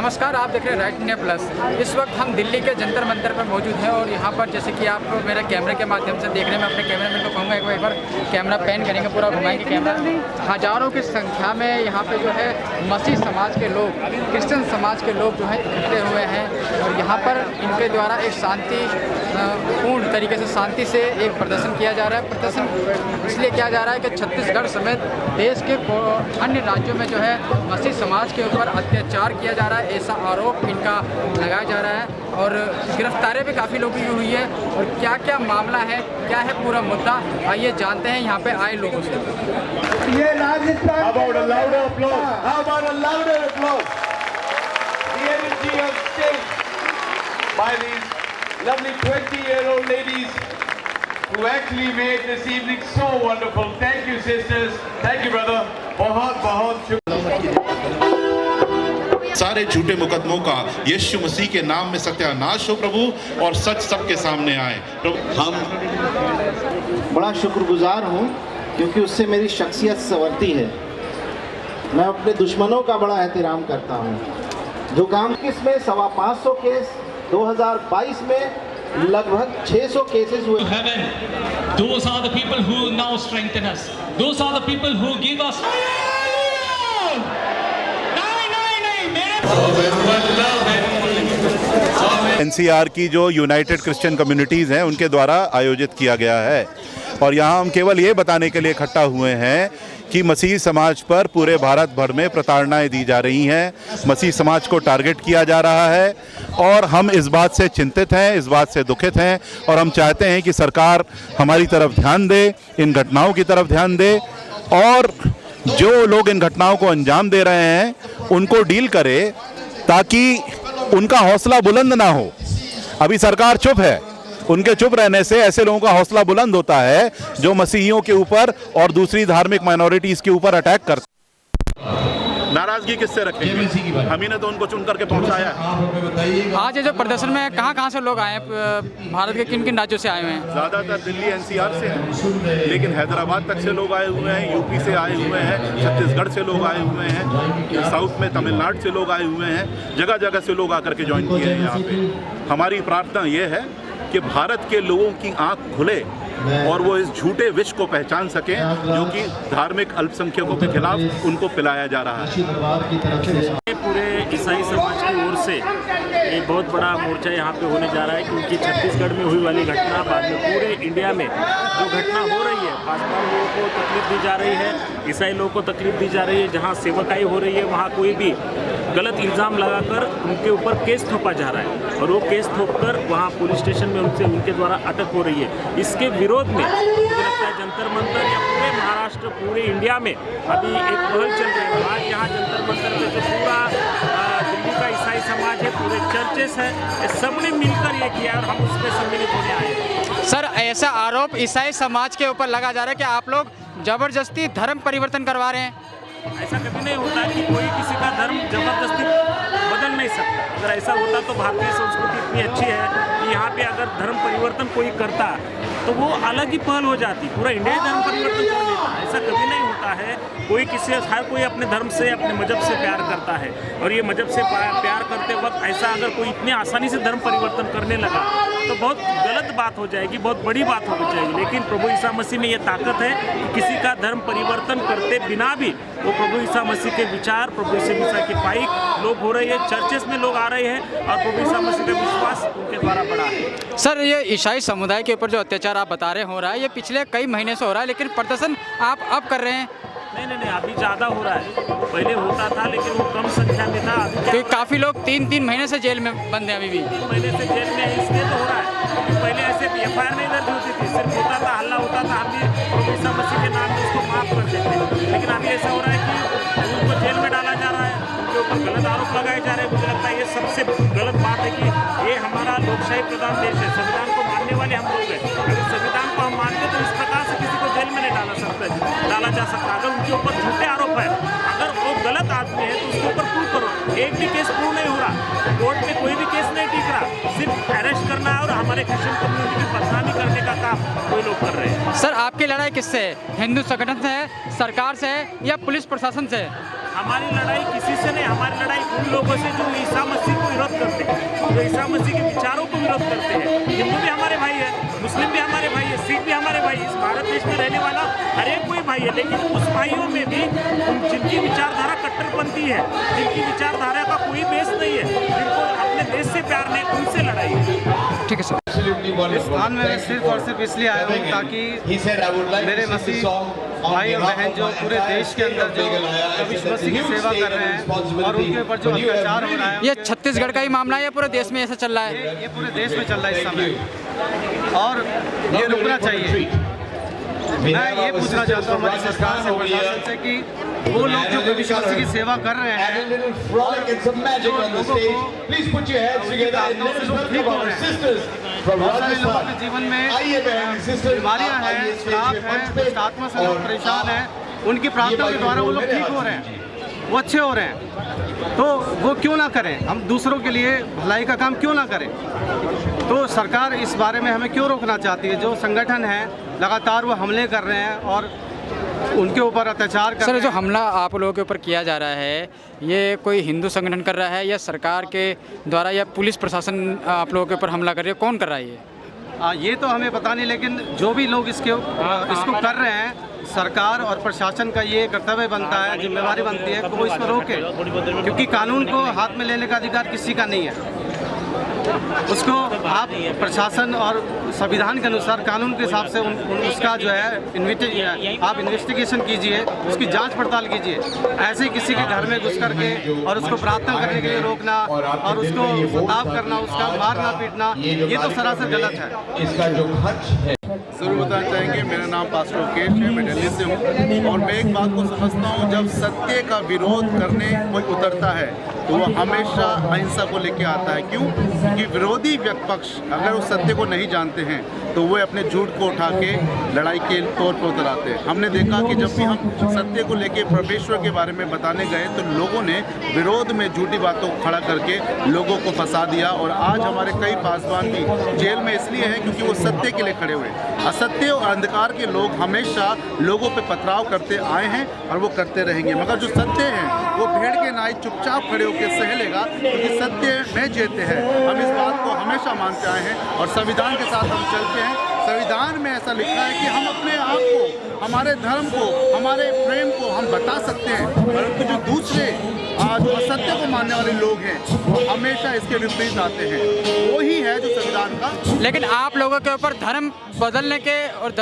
नमस्कार, आप देख रहे हैं राइट इंडिया प्लस। इस वक्त हम दिल्ली के जंतर मंतर पर मौजूद हैं और यहाँ पर जैसे कि आप मेरे कैमरे के माध्यम से देख रहे हैं, मैं अपने कैमरामैन को कहूँगा एक बार कैमरा पैन करेंगे, पूरा घुमाएंगे कैमरा। हज़ारों की संख्या में यहाँ पे जो है मसीह समाज के लोग, क्रिश्चियन समाज के लोग जो है इकट्ठे हुए हैं और यहाँ पर इनके द्वारा एक शांतिपूर्ण तरीके से शांति से एक प्रदर्शन किया जा रहा है। प्रदर्शन इसलिए किया जा रहा है कि छत्तीसगढ़ समेत देश के अन्य राज्यों में जो है मसीह समाज के ऊपर अत्याचार किया जा रहा है, ऐसा आरोप इनका लगाया जा रहा है और गिरफ्तारी भी काफ़ी लोगों की हुई है। और क्या क्या मामला है, क्या है पूरा मुद्दा, आइए जानते हैं यहाँ पे आए लोगों से। ये Rajasthan by these lovely 20-year-old ladies who actually made this evening so wonderful. Thank you, sisters. Thank you, brother. बहुत शुक्रिया। सारे झूठे मुकदमों का यीशु मसीह के नाम में सत्यानाश हो प्रभु, और सच सबके सामने आए प्रभु। हम बड़ा शुक्रगुजार हूँ क्योंकि उससे मेरी शख्सियत संवरती है। मैं अपने दुश्मनों का बड़ा एहतराम करता हूँ। जो काम किसमें 550 केस, 2022 में लगभग 600 केसेस हुए। Heaven, those are the people who now strengthen us. Those are the people who give us. NCR की जो यूनाइटेड क्रिश्चियन कम्युनिटीज़ हैं उनके द्वारा आयोजित किया गया है और यहाँ हम केवल ये बताने के लिए इकट्ठा हुए हैं कि मसीह समाज पर पूरे भारत भर में प्रताड़नाएं दी जा रही हैं, मसीह समाज को टारगेट किया जा रहा है और हम इस बात से चिंतित हैं, इस बात से दुखित हैं और हम चाहते हैं कि सरकार हमारी तरफ ध्यान दे, इन घटनाओं की तरफ ध्यान दे और जो लोग इन घटनाओं को अंजाम दे रहे हैं उनको डील करे ताकि उनका हौसला बुलंद ना हो। अभी सरकार चुप है, उनके चुप रहने से ऐसे लोगों का हौसला बुलंद होता है जो मसीहियों के ऊपर और दूसरी धार्मिक माइनॉरिटीज के ऊपर अटैक करते। नाराजगी किससे रखेंगे? हम ही ने तो उनको चुन करके पहुंचाया है। आज ये जो प्रदर्शन में कहाँ से लोग आए हैं, भारत के किन किन राज्यों से आए हुए हैं? ज़्यादातर दिल्ली एनसीआर से हैं, लेकिन हैदराबाद तक से लोग आए हुए हैं, यूपी से आए हुए हैं, छत्तीसगढ़ से लोग आए हुए हैं, साउथ में तमिलनाडु से लोग आए हुए हैं, जगह जगह से लोग आकर के ज्वाइन किए हैं यहाँ पे। हमारी प्रार्थना ये है कि भारत के लोगों की आंख खुले और वो इस झूठे विष को पहचान सकें जो कि धार्मिक अल्पसंख्यकों के खिलाफ उनको पिलाया जा रहा है। पूरे ईसाई समाज की ओर से एक बहुत बड़ा मोर्चा यहाँ पे होने जा रहा है क्योंकि छत्तीसगढ़ में हुई वाली घटना बाद में पूरे इंडिया में जो घटना हो रही है, पासवान लोगों को तकलीफ दी जा रही है, ईसाई लोगों को तकलीफ दी जा रही है। जहाँ सेवकाई हो रही है वहाँ कोई भी गलत इल्ज़ाम लगाकर उनके ऊपर केस थोपा जा रहा है और वो केस थोपकर वहाँ पुलिस स्टेशन में उनके द्वारा अटक हो रही है। इसके विरोध में मुझे लगता है जंतर मंतर या पूरे महाराष्ट्र, पूरे इंडिया में अभी एक पहल चल रही है। आज यहाँ जंतर मंतर में जो पूरा दिल्ली का ईसाई समाज है, पूरे चर्चेस है, ये सब ने मिलकर ये किया और हम उसमें सम्मिलित होने आए हैं। सर, ऐसा आरोप ईसाई समाज के ऊपर लगा जा रहा है कि आप लोग जबरदस्ती धर्म परिवर्तन करवा रहे हैं। ऐसा कभी नहीं होता कि कोई किसी का धर्म जबरदस्ती बदल नहीं सकता। अगर ऐसा होता तो भारतीय संस्कृति इतनी अच्छी है कि यहाँ पे अगर धर्म परिवर्तन कोई करता तो वो अलग ही पहल हो जाती, पूरा इंडिया धर्म परिवर्तन कर लेता। ऐसा कभी नहीं होता है। कोई किसी हर कोई अपने धर्म से, अपने मजहब से प्यार करता है और ये मजहब से प्यार करते वक्त ऐसा अगर कोई इतनी आसानी से धर्म परिवर्तन करने लगा तो बहुत गलत बात हो जाएगी, बहुत बड़ी बात हो जाएगी। लेकिन प्रभु ईसा मसीह में ये ताकत है कि किसी का धर्म परिवर्तन करते बिना भी वो प्रभु ईसा मसीह के विचार, प्रभु ईसा मसीह की पाइक लोग हो रही है, चर्चेस में लोग आ रहे हैं और प्रभु ईसा मसीह का विश्वास उनके द्वारा बढ़ा है। सर, ये ईसाई समुदाय के ऊपर जो अत्याचार आप बता रहे हो रहा है, ये पिछले कई महीने से हो रहा है, लेकिन प्रदर्शन आप अब कर रहे हैं। नहीं, अभी ज़्यादा हो रहा है। पहले होता था लेकिन वो कम संख्या में था। क्योंकि काफ़ी लोग 3 महीने से जेल में बंद हैं अभी भी। 3 महीने से जेल में है, इसलिए तो हो रहा है। पहले ऐसे FIR नहीं दर्ज होती थी, सिर्फ होता था, हल्ला होता था, हम भी प्रभु ईसा मसीह के नाम में उसको माफ़ कर देते। लेकिन अभी ऐसा हो रहा है कि उनको जेल में डाला जा रहा है, उनके ऊपर गलत आरोप लगाए जा रहे हैं। मुझे लगता है ये सबसे गलत बात है कि ये हमारा लोकशाही प्रधान देश है, संविधान को मानने वाले हम लोग हैं। अगर संविधान को हम मानते तो इस प्रकार से किसी को जेल में नहीं डाला जा सकता। अगर उनके ऊपर झूठे आरोप है, अगर वो गलत आदमी है तो उसके ऊपर प्रूव करो। एक भी केस प्रूव नहीं हो रहा, कोर्ट में कोई भी केस नहीं टिक रहा, सिर्फ अरेस्ट करना है और हमारे क्रिश्चियन कम्युनिटी की बदनामी करने का काम कोई लोग कर रहे हैं। सर, आपकी लड़ाई किससे है? हिंदू संगठन से है, सरकार से है या पुलिस प्रशासन से है? हमारी लड़ाई किसी से नहीं, हमारी लड़ाई उन लोगों से जो ईसा मसीह को विरोध करते हैं, जो ईसा मसीह के विचारों को विरोध करते हैं। हिंदू भी हमारे भाई है, मुस्लिम भी हमारे भाई है, सिख भी हमारे भाई है। इस भारत देश में रहने वाला हर एक कोई भाई है, लेकिन उस भाइयों में भी जिनकी विचारधारा कट्टरपंथी है, जिनकी विचारधारा का कोई बेस नहीं है, जिनको अपने देश से प्यार नहीं, उनसे लड़ाई है। ठीक है सर। इस स्थान में मैं सिर्फ और सिर्फ इसलिए आया हूँ ताकि मेरे मसीह भाई और बहन जो पूरे देश के अंदर जो कबीर मसीह की सेवा कर रहे हैं और उनके ऊपर जो अत्याचार हो रहा है, ये छत्तीसगढ़ का ही मामला है या पूरे देश में ऐसा चल रहा है? ये पूरे देश में चल रहा है इस समय और ये रुकना चाहिए। मैं ये पूछना चाहता हूँ हमारी सरकार से, प्रशासन से कि वो लोग जो कबीर मसीह की सेवा कर रहे हैं, जो लोगों को ठीक हो रहे हैं, बहुत सारे लोगों के जीवन में बीमारियां हैं, श्राप हैं, आत्मा से लोग परेशान हैं, उनकी प्रार्थना के द्वारा वो लोग ठीक हो रहे हैं, वो अच्छे हो रहे हैं, तो वो क्यों ना करें? हम दूसरों के लिए भलाई का काम क्यों ना करें? तो सरकार इस बारे में हमें क्यों रोकना चाहती है? जो संगठन है लगातार वो हमले कर रहे हैं और उनके ऊपर अत्याचार कर रहे हैं। सर, जो हमला आप लोगों के ऊपर किया जा रहा है, ये कोई हिंदू संगठन कर रहा है या सरकार के द्वारा या पुलिस प्रशासन आप लोगों के ऊपर हमला कर रही है? कौन कर रहा है ये? ये तो हमें पता नहीं, लेकिन जो भी लोग इसको कर रहे हैं, सरकार और प्रशासन का ये कर्तव्य बनता है, जिम्मेवारी बनती है कि वो इसको रोके, क्योंकि कानून को हाथ में लेने का अधिकार किसी का नहीं है। उसको आप प्रशासन और संविधान के अनुसार कानून के हिसाब से उसका जो है आप इन्वेस्टिगेशन कीजिए, उसकी जांच पड़ताल कीजिए। ऐसे किसी के घर में घुस करके और उसको प्रार्थना करने के लिए रोकना और उसको सताव करना, उसका मारना पीटना, ये तो सरासर गलत है। इसका जो खर्च है ज़रूर बताना चाहेंगे। मेरा नाम पास्टर केश है, मैं दिल्ली से हूँ और मैं एक बात को समझता हूँ, जब सत्य का विरोध करने कोई उतरता है तो वो हमेशा अहिंसा को लेके आता है। क्यों? क्योंकि विरोधी पक्ष अगर उस सत्य को नहीं जानते हैं तो वो अपने झूठ को उठा के लड़ाई के तौर पर उतर आते हैं। हमने देखा कि जब भी हम सत्य को लेके परमेश्वर के बारे में बताने गए तो लोगों ने विरोध में झूठी बातों को खड़ा करके लोगों को फंसा दिया और आज हमारे कई पासवान भी जेल में इसलिए हैं क्योंकि वो सत्य के लिए खड़े हुए। असत्य और अंधकार के लोग हमेशा लोगों पे पथराव करते आए हैं और वो करते रहेंगे, मगर जो सत्य है वो भेड़ के नाई चुपचाप खड़े होकर सह लेगा, क्योंकि सत्य में जीते हैं। हम इस बात को हमेशा मानते आए हैं और संविधान के साथ हम चलते हैं। संविधान में ऐसा लिखा है कि हम अपने आप को, हमारे धर्म को, हमारे प्रेम को हम बता सकते हैं, परंतु जो दूसरे जो असत्य को मानने वाले लोग हैं वो हमेशा इसके विपरीत आते हैं। वही है जो संविधान का। लेकिन आप लोगों के ऊपर धर्म बदलने के और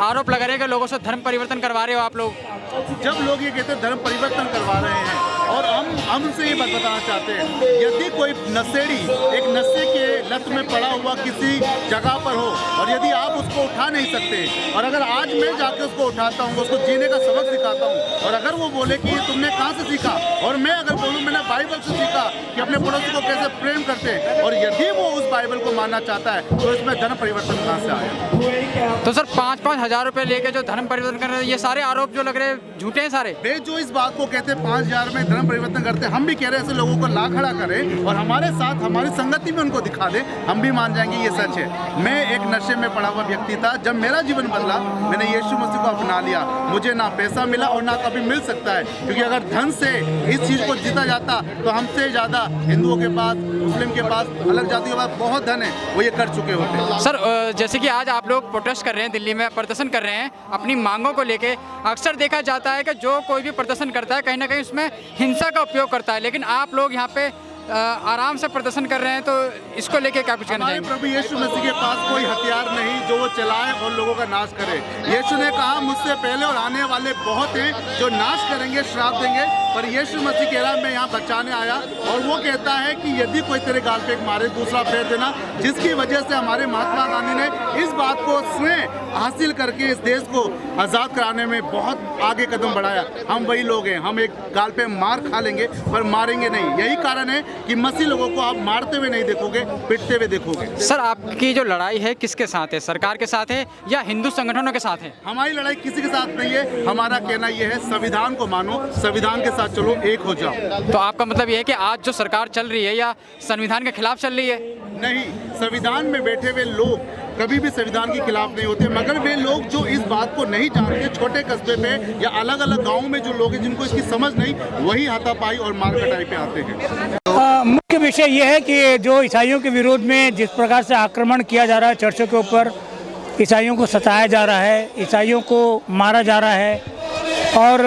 आरोप लगा रहे हैं कि लोगों से धर्म परिवर्तन करवा रहे हो आप लोग। जब लोग ये कहते हैं धर्म परिवर्तन करवा रहे हैं और हम उनसे ये बात बताना चाहते हैं, यदि कोई नशेड़ी एक नशे के लत में पड़ा हुआ किसी जगह पर हो और यदि आप उसको उठा नहीं सकते और अगर आज मैं जाके उसको उठाता हूँ, उसको जीने का सबक सिखाता हूँ और अगर वो बोले कि ये तुमने कहाँ से सीखा और मैं अगर बोलूँ मैंने बाइबल से सीखा कि अपने पड़ोसी को कैसे प्रेम करते हैं, और यदि वो उस बाइबल को मानना चाहता है तो इसमें धर्म परिवर्तन कहाँ से आया? तो सर 5-5 हज़ार रुपये लेके जो धर्म परिवर्तन कर रहे हैं, ये सारे आरोप जो लग रहे हैं झूठे हैं सारे। वे जो इस बात को कहते हैं 5,000 में धर्म परिवर्तन करते हैं, हम भी कह रहे हैं ऐसे लोगों को ला खड़ा करें और हमारे साथ हमारी संगति में उनको दिखा दे, हम भी मान जाएंगे ये सच है। मैं एक नशे में पड़ा हुआ व्यक्ति था, जब मेरा जीवन बदला मैंने यीशु मसीह को अपना लिया। मुझे ना पैसा मिला और ना कभी मिल सकता है, क्योंकि अगर धन से इस चीज़ को जीता जाता तो हमसे ज़्यादा हिंदुओं के पास, मुस्लिम के पास, अलग जातियों के पास बहुत धन है, वो ये कर चुके होते। सर जैसे कि आज आप लोग प्रोटेस्ट कर रहे हैं, दिल्ली में प्रदर्शन कर रहे हैं अपनी मांगों को लेके, अक्सर देखा जाता है कि जो कोई भी प्रदर्शन करता है कहीं ना कहीं उसमें हिंसा का उपयोग करता है, लेकिन आप लोग यहाँ पे आराम से प्रदर्शन कर रहे हैं, तो इसको लेके क्या कुछ कहना चाहेंगे? प्रभु यीशु मसीह के पास कोई हथियार नहीं जो वो चलाए और लोगों का नाश करे। यीशु ने कहा मुझसे पहले और आने वाले बहुत हैं जो नाश करेंगे, श्राप देंगे, पर यीशु मसीह कह रहा है मैं यहाँ बचाने आया। और वो कहता है कि यदि कोई तेरे गाल पे एक मारे दूसरा फेर देना, जिसकी वजह से हमारे महात्मा गांधी ने इस बात को स्वयं हासिल करके इस देश को आज़ाद कराने में बहुत आगे कदम बढ़ाया। हम वही लोग हैं, हम एक गाल पे मार खा लेंगे पर मारेंगे नहीं। यही कारण है कि मसीह लोगों को आप मारते हुए नहीं देखोगे, पिटते हुए देखोगे। सर आपकी जो लड़ाई है किसके साथ है, सरकार के साथ है या हिंदू संगठनों के साथ है? हमारी लड़ाई किसी के साथ नहीं है। हमारा कहना यह है संविधान को मानो, संविधान के साथ चलो, एक हो जाओ। तो आपका मतलब यह है कि आज जो सरकार चल रही है या संविधान के खिलाफ चल रही है? नहीं, संविधान में बैठे हुए लोग कभी भी संविधान के खिलाफ नहीं होते, मगर वे लोग जो इस बात को नहीं जानते, छोटे कस्बे पे या अलग अलग गाँव में जो लोग हैं जिनको इसकी समझ नहीं, वही हाथापाई और मार कटाई पे आते हैं। मुख्य विषय यह है कि जो ईसाइयों के विरोध में जिस प्रकार से आक्रमण किया जा रहा है, चर्चों के ऊपर ईसाइयों को सताया जा रहा है, ईसाइयों को मारा जा रहा है और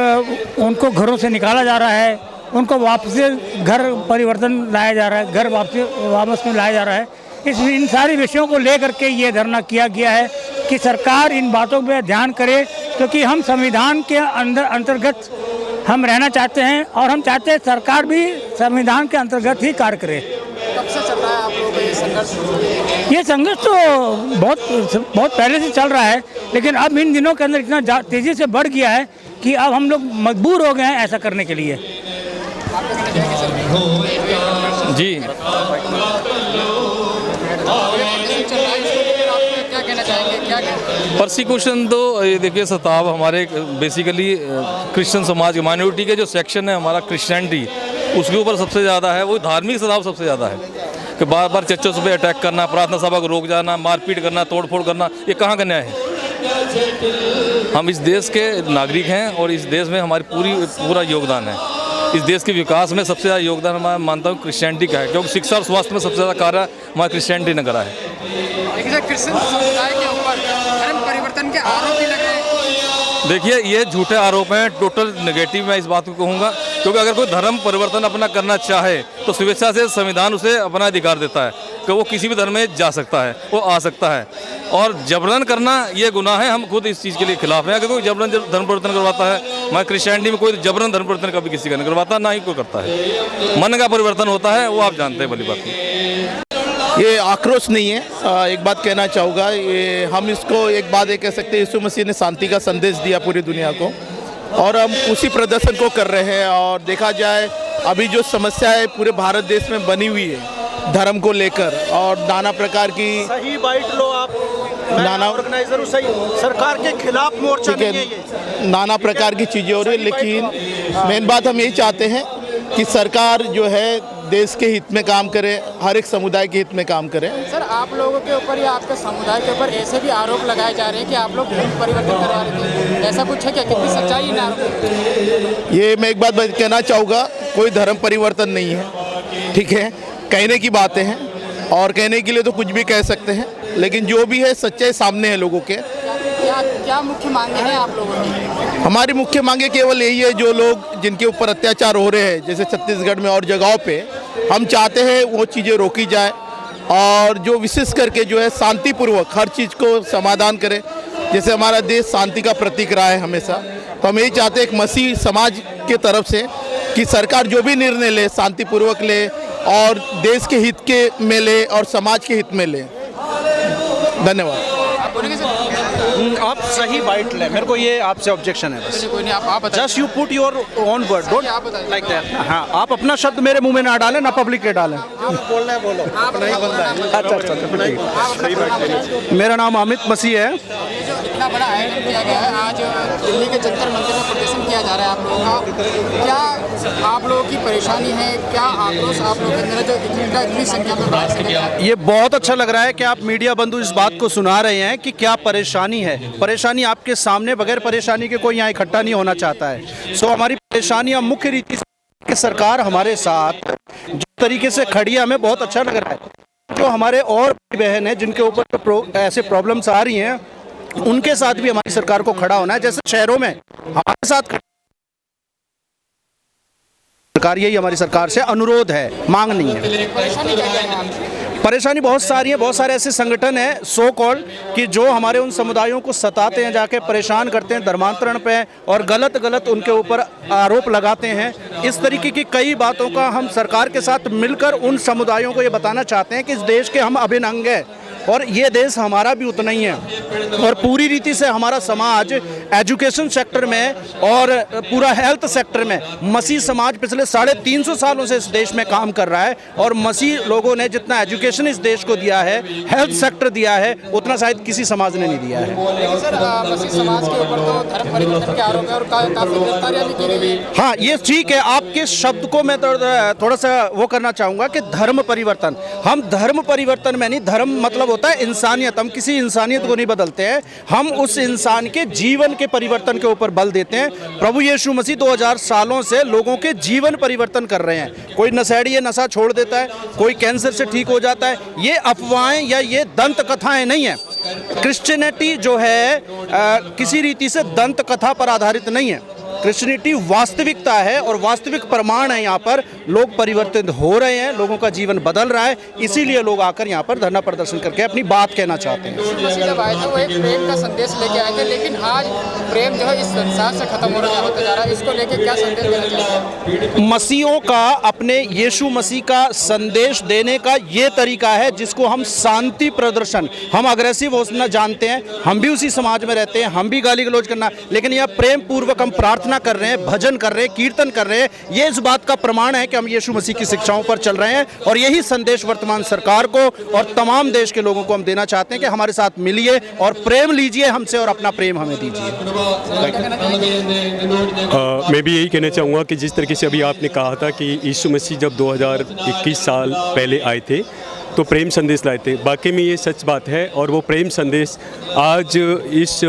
उनको घरों से निकाला जा रहा है, उनको वापस घर परिवर्तन लाया जा रहा है, घर वापस में लाया जा रहा है। इन सारे विषयों को लेकर के ये धरना किया गया है कि सरकार इन बातों पर ध्यान करे, क्योंकि हम संविधान के अंतर्गत हम रहना चाहते हैं और हम चाहते हैं सरकार भी संविधान के अंतर्गत ही कार्य करे। कब से चल रहा है आप लोगों का ये संघर्ष? ये संघर्ष तो बहुत पहले से चल रहा है, लेकिन अब इन दिनों के अंदर इतना तेज़ी से बढ़ गया है कि अब हम लोग मजबूर हो गए हैं ऐसा करने के लिए। जी, क्या कहना चाहेंगे? क्या परसिक्यूशन तो ये देखिए सताव हमारे बेसिकली क्रिश्चियन समाज के माइनॉरिटी के जो सेक्शन है हमारा क्रिश्चियनिटी, उसके ऊपर सबसे ज़्यादा है। वो धार्मिक सताव सबसे ज़्यादा है कि बार बार चर्चों पे अटैक करना, प्रार्थना सभा को रोक जाना, मारपीट करना, तोड़फोड़ करना, ये कहाँ का न्याय है? हम इस देश के नागरिक हैं और इस देश में हमारी पूरा योगदान है। इस देश के विकास में सबसे ज़्यादा योगदान हमारा मानता हूँ क्रिश्चियनिटी का है, क्योंकि शिक्षा और स्वास्थ्य में सबसे ज़्यादा कार्य हमारा क्रिश्चियनिटी ने करा है। लेकिन सर, क्रिश्चियन समुदाय के ऊपर धर्म परिवर्तन के आरोप भी लग रहे हैं। देखिए, ये झूठे आरोप हैं, टोटल नेगेटिव मैं इस बात को कहूँगा, क्योंकि अगर कोई धर्म परिवर्तन अपना करना चाहे तो स्वेच्छा से संविधान उसे अपना अधिकार देता है कि वो किसी भी धर्म में जा सकता है, वो आ सकता है। और जबरन करना ये गुनाह है, हम खुद इस चीज़ के लिए खिलाफ हैं। अगर कोई जबरन धर्म परिवर्तन करवाता है, हमारे क्रिश्चियनिटी में कोई जबरन धर्म परिवर्तन कभी किसी का नहीं करवाता, ना ही कोई करता है। मन का परिवर्तन होता है, वो आप जानते हैं भली बात। ये आक्रोश नहीं है, एक बात कहना चाहूँगा, ये हम इसको एक बात ये कह सकते हैं, यीशु मसीह ने शांति का संदेश दिया पूरी दुनिया को और हम उसी प्रदर्शन को कर रहे हैं। और देखा जाए अभी जो समस्या है पूरे भारत देश में बनी हुई है धर्म को लेकर, और नाना प्रकार की सही बाइट लो आप, नाना ऑर्गेनाइजर सही सरकार के खिलाफ मोर्चा नहीं है ये, नाना प्रकार की चीज़ें हो रही है। लेकिन मेन बात हम यही चाहते हैं कि सरकार जो है देश के हित में काम करे, हर एक समुदाय के हित में काम करे। सर, आप लोगों के ऊपर या आपके समुदाय के ऊपर ऐसे भी आरोप लगाए जा रहे हैं कि आप लोग धर्म परिवर्तन करवा रहे थे, ऐसा कुछ है क्या? कितनी सच्चाई इन आरोपों? ये मैं एक बात कहना चाहूँगा, कोई धर्म परिवर्तन नहीं है, ठीक है, कहने की बातें हैं और कहने के लिए तो कुछ भी कह सकते हैं, लेकिन जो भी है सच्चाई सामने है लोगों के। क्या मुख्य मांगे हैं आप लोगों की? हमारी मुख्य मांगे केवल यही है, जो लोग जिनके ऊपर अत्याचार हो रहे हैं जैसे छत्तीसगढ़ में और जगहों पे, हम चाहते हैं वो चीज़ें रोकी जाए और जो विशेष करके जो है शांतिपूर्वक हर चीज़ को समाधान करे। जैसे हमारा देश शांति का प्रतीक रहा है हमेशा, तो हम यही चाहते हैं एक मसीह समाज के तरफ से कि सरकार जो भी निर्णय ले शांतिपूर्वक ले और देश के हित के में ले और समाज के हित में ले। धन्यवाद। आप सही बाइट लें, मेरे को ये आपसे ऑब्जेक्शन है बस। कोई नहीं, आप बताइए। Just you put your own word, don't like that. हाँ, आप अपना शब्द मेरे मुंह में ना डालें, ना पब्लिक के डालें। बोलना है बोलो। अच्छा, मेरा नाम अमित मसीह है। इतना बड़ा आयोजन किया गया है, आज दिल्ली के जंतर मंतर में प्रदर्शन किया जा रहा है आप लोगों का, क्या आप लोगों की परेशानी है? क्या आक्रोश आप लोगों के अंदर जो इतनी संख्या में बाहर से निकला? ये बहुत अच्छा लग रहा है कि आप मीडिया बंधु इस बात को सुना रहे हैं कि क्या परेशानी है। परेशानी आपके सामने, बगैर परेशानी के कोई यहाँ इकट्ठा नहीं होना चाहता है। सो हमारी परेशानियाँ मुख्य रीति से कि सरकार हमारे साथ जिस तरीके से खड़ी है, हमें बहुत अच्छा लग रहा है। जो हमारे और बहन हैं जिनके ऊपर ऐसे प्रॉब्लम्स आ रही हैं, उनके साथ भी हमारी सरकार को खड़ा होना है। जैसे शहरों में हमारे साथ सरकार, यही हमारी सरकार से अनुरोध है, मांग नहीं है। परेशानी बहुत सारी है, बहुत सारे ऐसे संगठन हैं सो कॉल्ड कि जो हमारे उन समुदायों को सताते हैं, जाके परेशान करते हैं धर्मांतरण पे और गलत उनके ऊपर आरोप लगाते हैं। इस तरीके की कई बातों का हम सरकार के साथ मिलकर उन समुदायों को ये बताना चाहते हैं कि इस देश के हम अभिन्न अंग हैं और ये देश हमारा भी उतना ही है और पूरी रीति से हमारा समाज एजुकेशन सेक्टर में और पूरा हेल्थ सेक्टर में मसीह समाज पिछले 350 सालों से इस देश में काम कर रहा है। और मसीह लोगों ने जितना एजुकेशन इस देश को दिया है, हेल्थ सेक्टर दिया है, उतना शायद किसी समाज ने नहीं दिया है। लेकिन सर मसीह समाज के ऊपर तो धर्म परिवर्तन के आरोप है और काफी गिरफ्तारियां भी की गई। हाँ, ये ठीक है। आपके शब्द को मैं थोड़ा सा वो करना चाहूँगा कि धर्म परिवर्तन, हम धर्म परिवर्तन में नहीं, धर्म मतलब होता है इंसानियत। हम किसी इंसानियत को नहीं बदलते हैं, हम उस इंसान के जीवन के परिवर्तन के ऊपर बल देते हैं। प्रभु यीशु मसीह 2000 सालों से लोगों के जीवन परिवर्तन कर रहे हैं। कोई नशेड़ी ये नशा छोड़ देता है, कोई कैंसर से ठीक हो जाता है। ये अफवाहें या ये दंत कथाएं नहीं है। क्रिश्चियनिटी जो है किसी रीति से दंत कथा पर आधारित नहीं है। क्रिश्चियनिटी वास्तविकता है और वास्तविक प्रमाण है। यहाँ पर लोग परिवर्तित हो रहे हैं, लोगों का जीवन बदल रहा है, इसीलिए लोग आकर यहाँ पर धरना प्रदर्शन करके अपनी बात कहना चाहते हैं। यीशु मसीह जब आए थे वो एक प्रेम का संदेश लेके आए थे, लेकिन आज प्रेम जो है इस संसार से खत्म होता जा रहा है। इसको लेके क्या संदेश देना चाहते हैं? मसीहों का अपने यीशु मसीह का संदेश देने का ये तरीका है जिसको हम शांति प्रदर्शन, हम अग्रेसिव होना जानते हैं, हम भी उसी समाज में रहते हैं, हम भी गाली गलौज करना, लेकिन यह प्रेम पूर्वक हम प्रार्थना कर रहे हैं, भजन कर रहे हैं, कीर्तन कर रहे हैं। ये इस बात का प्रमाण है कि हम यीशु मसीह की शिक्षाओं पर चल रहे हैं। और यही संदेश वर्तमान सरकार को और तमाम देश के लोगों को हम देना चाहते हैं कि हमारे साथ मिलिए और प्रेम लीजिए हमसे और अपना प्रेम हमें दीजिए। मैं भी यही कहना चाहूँगा कि जिस तरीके से अभी आपने कहा था कि यीशु मसीह जब 2021 साल पहले आए थे तो प्रेम संदेश लाए थे, वाकई में ये सच बात है। और वो प्रेम संदेश आज इस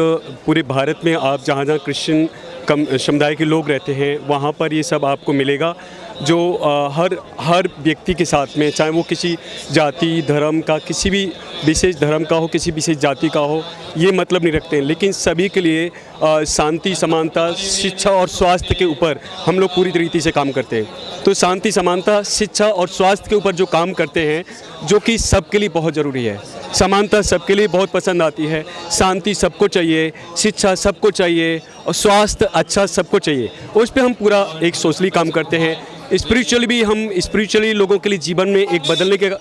पूरे भारत में आप जहाँ जहाँ क्रिश्चियन समुदाय के लोग रहते हैं वहाँ पर ये सब आपको मिलेगा, जो हर व्यक्ति के साथ में, चाहे वो किसी जाति धर्म का, किसी भी विशेष धर्म का हो, किसी विशेष जाति का हो, ये मतलब नहीं रखते हैं, लेकिन सभी के लिए शांति, समानता, शिक्षा और स्वास्थ्य के ऊपर हम लोग पूरी तरीके से काम करते हैं। तो शांति, समानता, शिक्षा और स्वास्थ्य के ऊपर जो काम करते हैं, जो कि सबके लिए बहुत ज़रूरी है। समानता सबके लिए बहुत पसंद आती है, शांति सबको चाहिए, शिक्षा सबको चाहिए और स्वास्थ्य अच्छा सबको चाहिए। उस पर हम पूरा एक सोशली काम करते हैं। स्पिरिचुअली भी हम स्पिरिचुअली लोगों के लिए जीवन में एक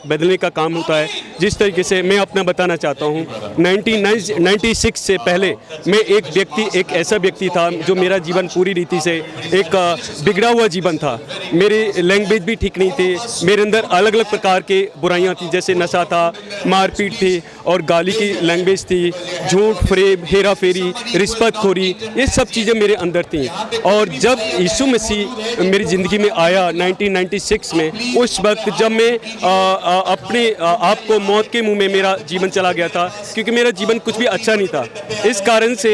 बदलने का काम होता है। जिस तरीके से मैं अपना बताना चाहता हूँ, 1996 से पहले मैं एक ऐसा व्यक्ति था जो मेरा जीवन पूरी रीति से एक बिगड़ा हुआ जीवन था। मेरी लैंग्वेज भी ठीक नहीं थी, मेरे अंदर अलग अलग प्रकार के बुराइयाँ थी, जैसे नशा था, मारपीट थी और गाली की लैंग्वेज थी, झूठ, फरेब, हेरा फेरी, रिश्वतखोरी, ये सब चीज़ें मेरे अंदर थी। और जब यीशु मसीह मेरी ज़िंदगी में आया 1996 में, उस वक्त जब मैं अपने आप को मौत के मुंह में मेरा जीवन चला गया था, क्योंकि मेरा जीवन कुछ भी अच्छा नहीं था। इस कारण से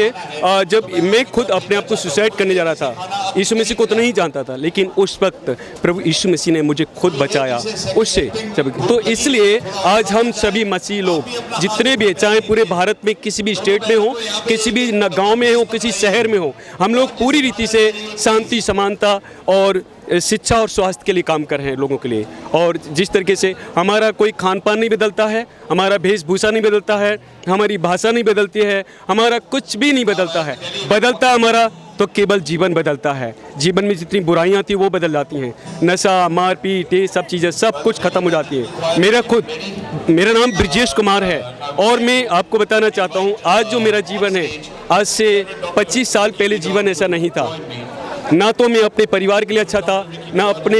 जब मैं खुद अपने आप को सुसाइड करने जा रहा था, यीशु मसीह को तो नहीं जानता था, लेकिन उस वक्त प्रभु यीशु मसीह ने मुझे खुद बचाया उससे। तो इसलिए आज हम सभी मसीह लोग जितने भी, चाहे पूरे भारत में किसी भी स्टेट में हो, किसी भी गांव में हो, किसी शहर में हो, हम लोग पूरी रीति से शांति, समानता और शिक्षा और स्वास्थ्य के लिए काम कर रहे हैं लोगों के लिए। और जिस तरीके से हमारा कोई खान पान नहीं बदलता है, हमारा वेशभूषा नहीं बदलता है, हमारी भाषा नहीं बदलती है, हमारा कुछ भी नहीं बदलता है, बदलता हमारा तो केवल जीवन बदलता है। जीवन में जितनी बुराइयां थी वो बदल जाती हैं, नशा, मारपीट, ये सब चीज़ें सब कुछ खत्म हो जाती है। मेरा नाम ब्रिजेश कुमार है और मैं आपको बताना चाहता हूँ, आज जो मेरा जीवन है, आज से 25 साल पहले जीवन ऐसा नहीं था। ना तो मैं अपने परिवार के लिए अच्छा था, ना अपने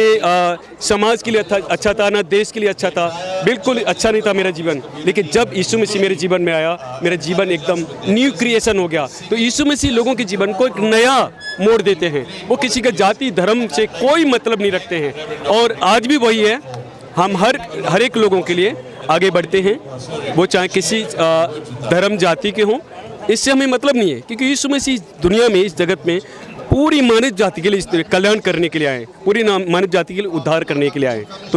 समाज के लिए अच्छा था, ना देश के लिए अच्छा था, बिल्कुल अच्छा नहीं था मेरा जीवन। लेकिन जब यीशु मसीह मेरे जीवन में आया, मेरा जीवन एकदम न्यू क्रिएशन हो गया। तो यीशु मसीह लोगों के जीवन को एक नया मोड़ देते हैं। वो किसी का जाति धर्म से कोई मतलब नहीं रखते हैं और आज भी वही है। हम हर एक लोगों के लिए आगे बढ़ते हैं, वो चाहे किसी धर्म जाति के हों, इससे हमें मतलब नहीं है, क्योंकि यीशु मसीह दुनिया में, इस जगत में पूरी मानव जाति के लिए कल्याण करने के लिए आए, पूरी मानव जाति के लिए उद्धार करने के लिए आए। तो